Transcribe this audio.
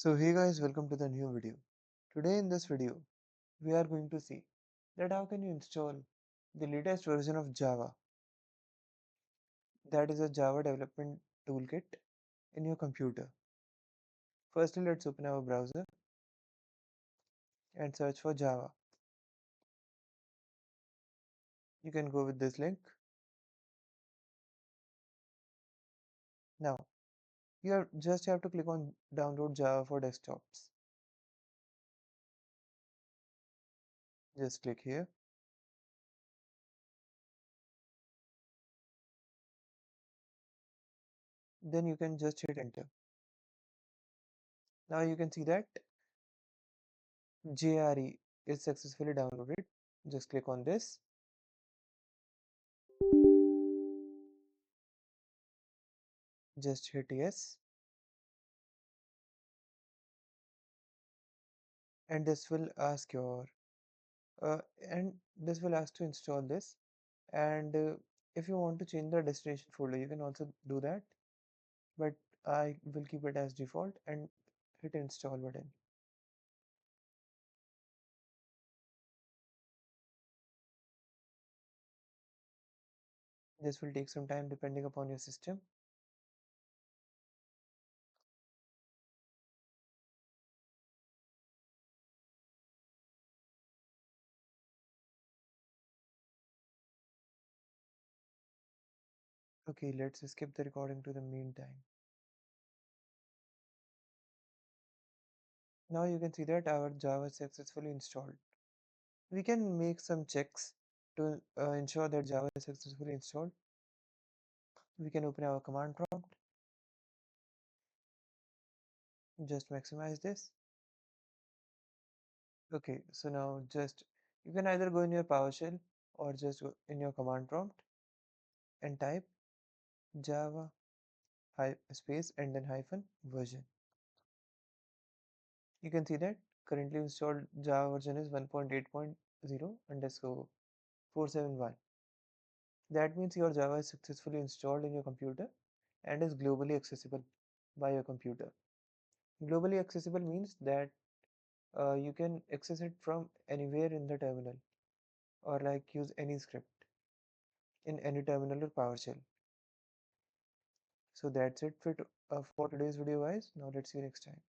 So hey guys, welcome to the new video. Today in this video, we are going to see that how can you install the latest version of Java, that is a Java development toolkit in your computer. Firstly, let's open our browser and search for Java. You can go with this link. Now, just have to click on download Java for desktops. Just click here. Then you can just hit enter. Now you can see that JRE is successfully downloaded. Just click on this. Just hit yes. And this will ask your uh, and this will ask to install this, and if you want to change the destination folder you can also do that, but I will keep it as default and hit install button. This will take some time depending upon your system. Okay, let's skip the recording to the meantime. Now you can see that our Java is successfully installed. We can make some checks to ensure that Java is successfully installed. We can open our command prompt. Just maximize this. Okay, so now just you can either go in your PowerShell or just go in your command prompt and type Java space and then hyphen version. You can see that currently installed Java version is 1.8.0 underscore 471. That means your Java is successfully installed in your computer and is globally accessible by your computer. Globally accessible means that you can access it from anywhere in the terminal, or like use any script in any terminal or PowerShell. So that's it for today's video guys. Now let's see you next time.